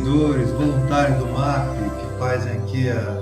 servidores, voluntários do MAP, que fazem aqui a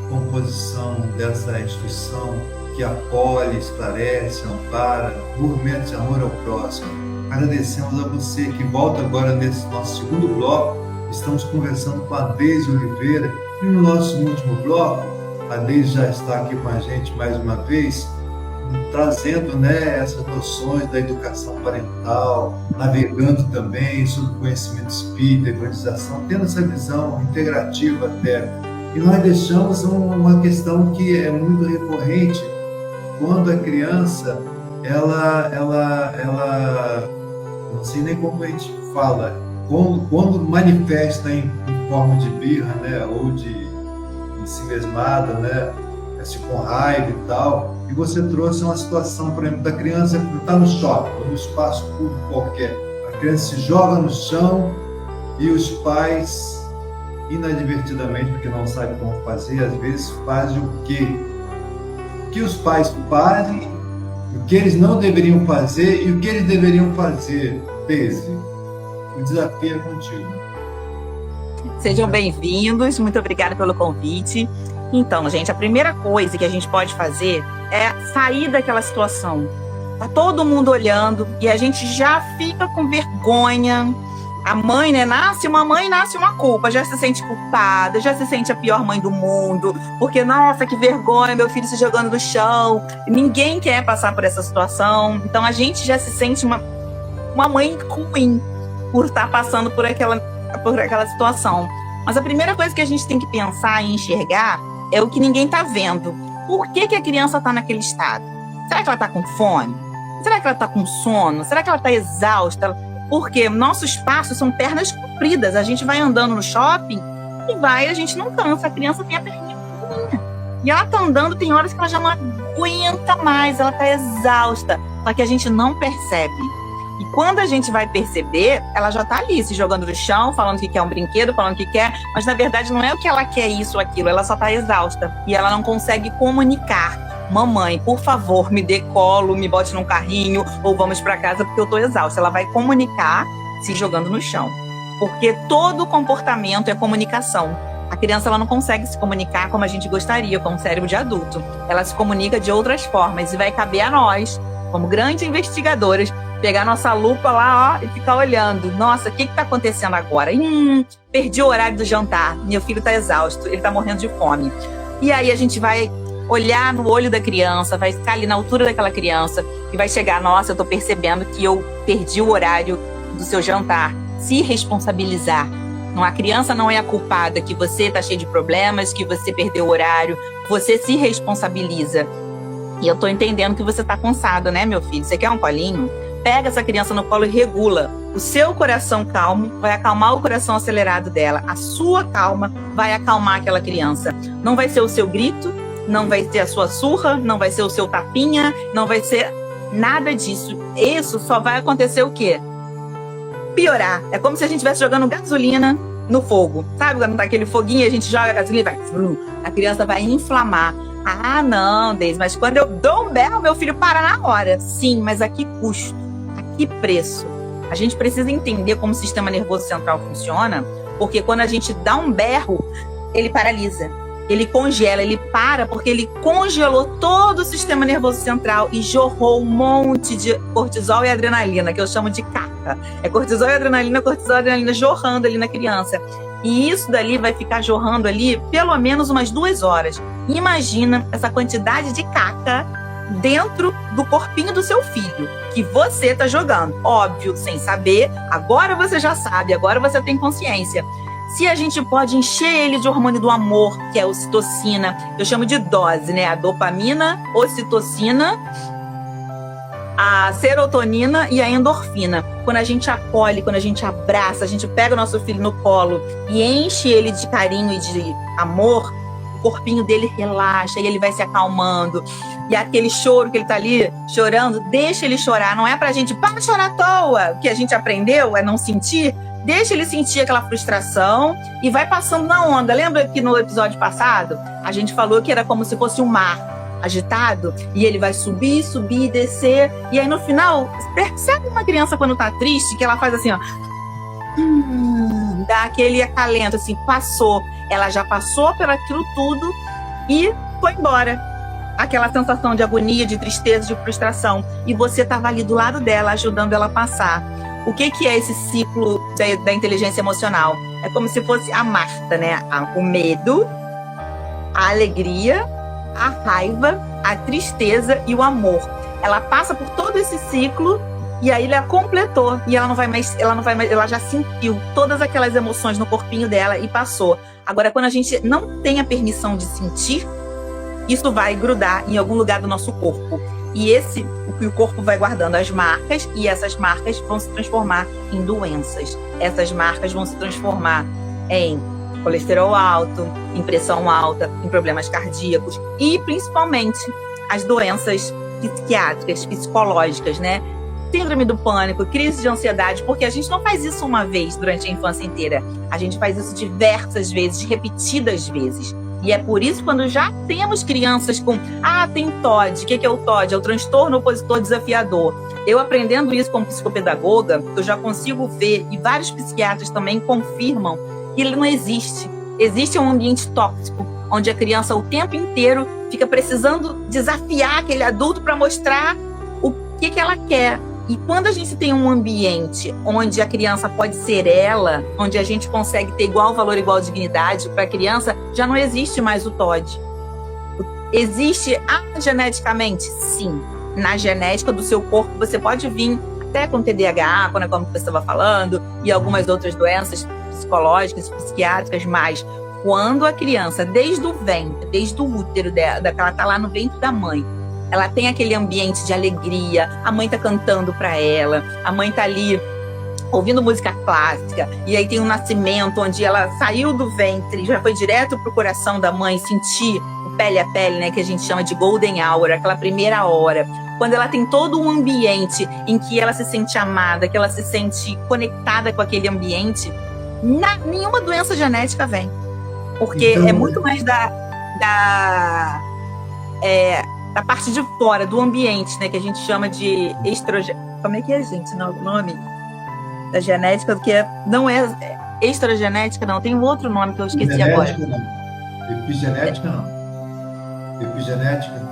composição dessa instituição que acolhe, esclarece, ampara, movimento de amor ao próximo. Agradecemos a você que volta agora nesse nosso segundo bloco. Estamos conversando com a Deise Oliveira e no nosso último bloco, a Deise já está aqui com a gente mais uma vez, trazendo essas noções da educação parental, navegando também sobre o conhecimento espírita, evangelização, tendo essa visão integrativa até. E nós deixamos uma questão que é muito recorrente, quando a criança, ela não sei nem como a gente fala, quando manifesta em forma de birra, ou de ensimesmada, com raiva e tal, e você trouxe uma situação, por exemplo, da criança que está no shopping, ou no espaço público qualquer, a criança se joga no chão e os pais, inadvertidamente, porque não sabem como fazer, às vezes fazem o quê? O que os pais fazem, o que eles não deveriam fazer e o que eles deveriam fazer. Deise, o desafio é contigo. Sejam bem-vindos, muito obrigada pelo convite. Então, gente, a primeira coisa que a gente pode fazer é sair daquela situação. Tá todo mundo olhando e a gente já fica com vergonha. A mãe, nasce uma culpa, já se sente culpada, já se sente a pior mãe do mundo, porque, nossa, que vergonha, meu filho se jogando no chão. Ninguém quer passar por essa situação. Então, a gente já se sente uma mãe ruim por estar passando por aquela situação. Mas a primeira coisa que a gente tem que pensar e enxergar é o que ninguém está vendo. Por que a criança está naquele estado? Será que ela está com fome? Será que ela está com sono? Será que ela está exausta? Porque nossos passos são pernas compridas. A gente vai andando no shopping e a gente não cansa. A criança tem a perninha curtinha. E ela está andando, tem horas que ela já não aguenta mais, ela está exausta. Só que a gente não percebe. E quando a gente vai perceber, ela já está ali, se jogando no chão, falando que quer um brinquedo, falando que quer, mas na verdade não é o que ela quer isso ou aquilo, ela só está exausta. E ela não consegue comunicar. Mamãe, por favor, me dê colo, me bote num carrinho, ou vamos para casa porque eu estou exausta. Ela vai comunicar se jogando no chão. Porque todo comportamento é comunicação. A criança ela não consegue se comunicar como a gente gostaria, com o cérebro de adulto. Ela se comunica de outras formas e vai caber a nós, como grandes investigadoras, pegar nossa lupa lá, e ficar olhando. Nossa, o que está acontecendo agora? Perdi o horário do jantar. Meu filho está exausto, ele está morrendo de fome. E aí a gente vai olhar no olho da criança, vai ficar ali na altura daquela criança e vai chegar, nossa, eu estou percebendo que eu perdi o horário do seu jantar. Se responsabilizar. A criança não é a culpada que você está cheio de problemas, que você perdeu o horário. Você se responsabiliza. E eu estou entendendo que você está cansado, né, meu filho? Você quer um colinho? Pega essa criança no colo e regula. O seu coração calmo vai acalmar o coração acelerado dela. A sua calma vai acalmar aquela criança. Não vai ser o seu grito, não vai ser a sua surra, não vai ser o seu tapinha, não vai ser nada disso. Isso só vai acontecer o quê? Piorar. É como se a gente estivesse jogando gasolina no fogo. Sabe quando tá aquele foguinho, a gente joga a gasolina e vai... A criança vai inflamar. Ah, não, Deise, mas quando eu dou um berro, meu filho para na hora. Sim, mas a que custo? A que preço? A gente precisa entender como o sistema nervoso central funciona, porque quando a gente dá um berro, ele paralisa, ele congela, ele para, porque ele congelou todo o sistema nervoso central e jorrou um monte de cortisol e adrenalina, que eu chamo de caca. É cortisol e adrenalina jorrando ali na criança. E isso dali vai ficar jorrando ali pelo menos umas 2 horas. Imagina essa quantidade de caca dentro do corpinho do seu filho, que você está jogando. Óbvio, sem saber, agora você já sabe, agora você tem consciência. Se a gente pode encher ele de hormônio do amor, que é a ocitocina, eu chamo de dose, A dopamina, ocitocina, a serotonina e a endorfina. Quando a gente acolhe, quando a gente abraça, a gente pega o nosso filho no colo e enche ele de carinho e de amor, o corpinho dele relaxa e ele vai se acalmando. E aquele choro que ele tá ali chorando, deixa ele chorar. Não é pra gente, para chorar à toa. O que a gente aprendeu é não sentir. Deixa ele sentir aquela frustração e vai passando na onda. Lembra que no episódio passado a gente falou que era como se fosse um mar agitado, e ele vai subir, descer, e aí no final, percebe uma criança quando tá triste, que ela faz assim, ó, dá aquele acalento, assim, passou. Ela já passou por aquilo tudo e foi embora. Aquela sensação de agonia, de tristeza, de frustração. E você estava ali do lado dela, ajudando ela a passar. O que é esse ciclo da inteligência emocional? É como se fosse a Marta, né? O medo, a alegria, a raiva, a tristeza e o amor. Ela passa por todo esse ciclo e aí ela completou. E ela não vai mais, ela já sentiu todas aquelas emoções no corpinho dela e passou. Agora, quando a gente não tem a permissão de sentir, isso vai grudar em algum lugar do nosso corpo. E o corpo vai guardando as marcas, e essas marcas vão se transformar em doenças. Essas marcas vão se transformar em colesterol alto, em pressão alta, em problemas cardíacos e, principalmente, as doenças psiquiátricas, psicológicas, né? Síndrome do pânico, crise de ansiedade, porque a gente não faz isso uma vez durante a infância inteira. A gente faz isso diversas vezes, repetidas vezes. E é por isso, quando já temos crianças com... tem TOD. O que é o TOD? É o transtorno opositor desafiador. Eu aprendendo isso como psicopedagoga, eu já consigo ver, e vários psiquiatras também confirmam, que ele não existe. Existe um ambiente tóxico, onde a criança o tempo inteiro fica precisando desafiar aquele adulto para mostrar o que ela quer. E quando a gente tem um ambiente onde a criança pode ser ela, onde a gente consegue ter igual valor, igual dignidade para a criança, já não existe mais o TOD. Existe geneticamente? Sim. Na genética do seu corpo, você pode vir até com TDAH, como você estava falando, e algumas outras doenças psicológicas, psiquiátricas, mas quando a criança, desde o ventre, desde o útero dela, que ela está lá no ventre da mãe, ela tem aquele ambiente de alegria, a mãe tá cantando para ela, a mãe tá ali ouvindo música clássica, e aí tem um nascimento onde ela saiu do ventre, já foi direto pro coração da mãe, sentir o pele a pele, né, que a gente chama de golden hour, aquela primeira hora, quando ela tem todo um ambiente em que ela se sente amada, que ela se sente conectada com aquele ambiente, nenhuma doença genética vem, porque então, é muito mais da parte de fora, do ambiente, né, que a gente chama de estrogênio. Como é que é, gente, o nome da genética, que não é extragenética, não, tem um outro nome que eu esqueci agora. Não. Epigenética, não. Epigenética.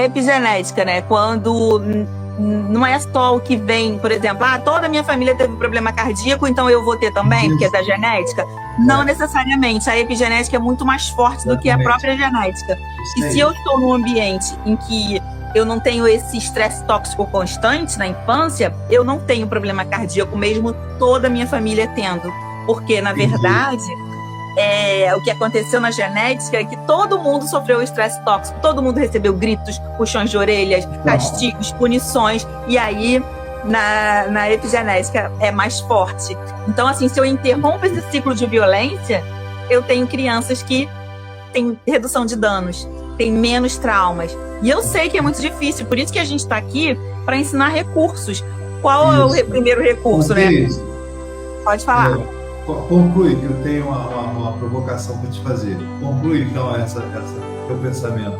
Epigenética, né, quando não é só o que vem, por exemplo, toda a minha família teve problema cardíaco, então eu vou ter também, porque é da genética. Não necessariamente, a epigenética é muito mais forte do que a própria genética. E se eu estou num ambiente em que eu não tenho esse estresse tóxico constante na infância, eu não tenho problema cardíaco, mesmo toda a minha família tendo. Porque, na verdade, o que aconteceu na genética é que todo mundo sofreu estresse tóxico, todo mundo recebeu gritos, puxões de orelhas, castigos, punições, e aí na epigenética é mais forte. Então, assim, se eu interrompo esse ciclo de violência, eu tenho crianças que têm redução de danos, têm menos traumas. E eu sei que é muito difícil, por isso que a gente está aqui para ensinar recursos. Qual é o primeiro recurso, né? Pode falar. Conclui, que eu tenho uma provocação para te fazer. Conclui, então, essa teu pensamento.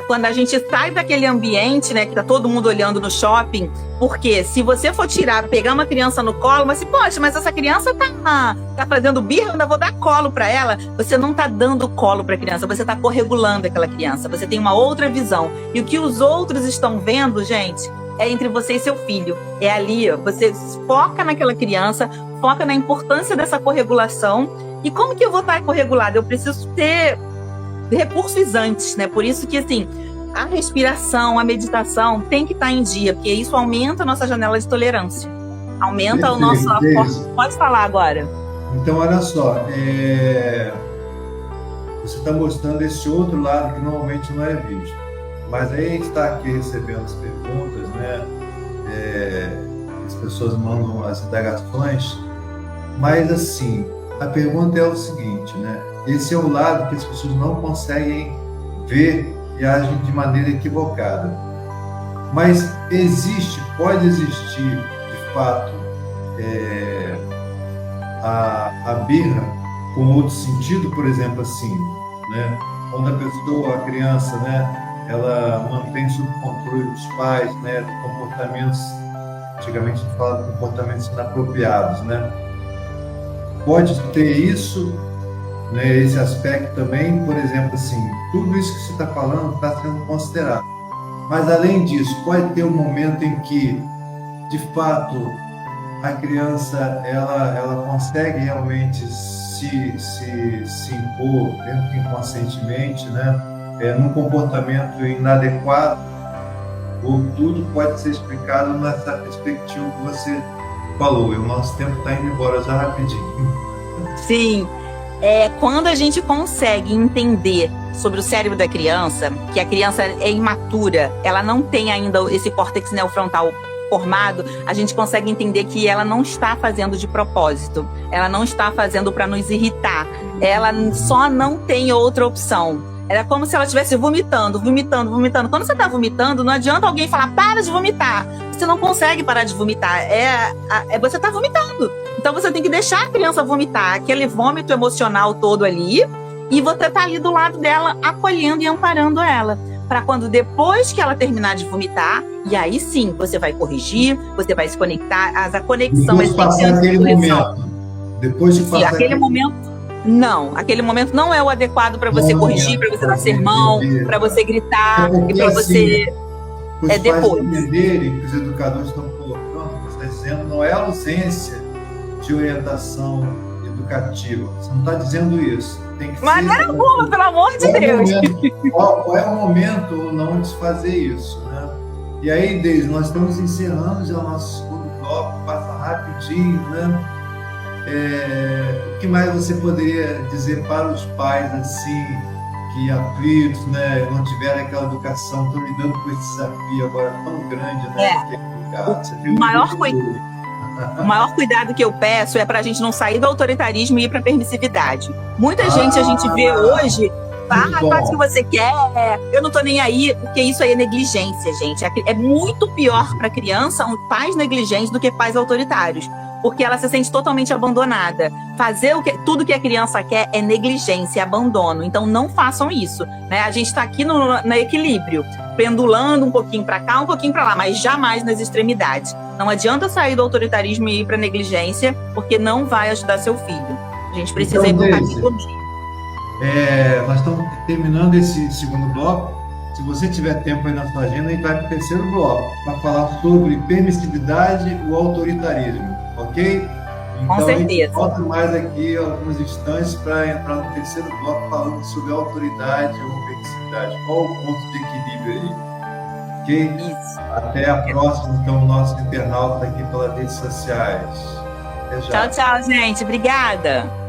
Quando a gente sai daquele ambiente, né, que tá todo mundo olhando no shopping, porque se você for pegar uma criança no colo, mas poxa, mas essa criança tá fazendo birra, eu ainda vou dar colo para ela. Você não tá dando colo para a criança, você tá corregulando aquela criança, você tem uma outra visão. E o que os outros estão vendo, gente, é entre você e seu filho. É ali, você foca naquela criança, foca na importância dessa corregulação. E como que eu vou estar corregulada? Eu preciso ter recursos antes, né? Por isso que, assim, a respiração, a meditação tem que estar em dia, porque isso aumenta a nossa janela de tolerância. Aumenta o nosso... Pode falar agora. Então, olha só, você está mostrando esse outro lado que normalmente não é visto. Mas aí a gente está aqui recebendo as perguntas, né? As pessoas mandam as indagações, mas, assim, a pergunta é o seguinte, né? Esse é o lado que as pessoas não conseguem ver e agem de maneira equivocada. Mas pode existir, de fato, a birra com outro sentido, por exemplo, assim, né? Quando a criança, né, ela mantém sob controle dos pais, né, comportamentos antigamente a gente fala de comportamentos inapropriados, né? Pode ter isso, né, esse aspecto também, por exemplo, assim, tudo isso que você está falando está sendo considerado. Mas, além disso, pode ter um momento em que, de fato, a criança ela consegue realmente se impor, mesmo que inconscientemente, né, num comportamento inadequado, ou tudo pode ser explicado nessa perspectiva que você falou. E o nosso tempo está indo embora já rapidinho. Sim, quando a gente consegue entender sobre o cérebro da criança, que a criança é imatura, ela não tem ainda esse córtex neofrontal formado, a gente consegue entender que ela não está fazendo de propósito, ela não está fazendo para nos irritar, ela só não tem outra opção. Era como se ela estivesse vomitando. Quando você está vomitando, não adianta alguém falar, para de vomitar. Você não consegue parar de vomitar. Você está vomitando. Então você tem que deixar a criança vomitar, aquele vômito emocional todo ali, e você tá ali do lado dela, acolhendo e amparando ela. Para quando depois que ela terminar de vomitar, e aí sim, você vai corrigir, você vai se conectar, a conexão depois de passar aquele momento. Depois de passar aquele momento. Não, aquele momento não é o adequado para você corrigir, para você dar sermão, para você gritar, e para você. Os depois entenderem que os educadores estão colocando, você está dizendo, não é a ausência de orientação educativa. Você não está dizendo isso. Tem que maneira alguma, pelo amor de Deus. Qual é o momento ou não de fazer isso, né? E aí, Deise, nós estamos encerrando já o nosso segundo bloco, passa rapidinho, né? O que mais você poderia dizer para os pais, assim, que aflitos, né, não tiveram aquela educação, estão lidando com esse desafio agora tão grande, né? O maior cuidado que eu peço é para a gente não sair do autoritarismo e ir para a permissividade. Muita gente a gente vê hoje, faz o que você quer, eu não tô nem aí, porque isso aí é negligência, gente. É muito pior para a criança pais negligentes do que pais autoritários, porque ela se sente totalmente abandonada. Fazer tudo que a criança quer é negligência, é abandono. Então não façam isso, né? A gente está aqui no equilíbrio, pendulando um pouquinho para cá, um pouquinho para lá, mas jamais nas extremidades. Não adianta sair do autoritarismo e ir para negligência, porque não vai ajudar seu filho. A gente precisa ir para o caminho do dia. Nós estamos terminando esse segundo bloco. Se você tiver tempo aí na sua agenda, a gente vai para o terceiro bloco, para falar sobre permissividade e o autoritarismo, ok? Então, com certeza. A gente volta mais aqui alguns instantes para entrar no terceiro bloco falando sobre autoridade ou permissividade. Qual o ponto de equilíbrio aí? Ok? Isso. Até a próxima, então, o nosso internauta aqui pelas redes sociais. Até já. Tchau, gente. Obrigada.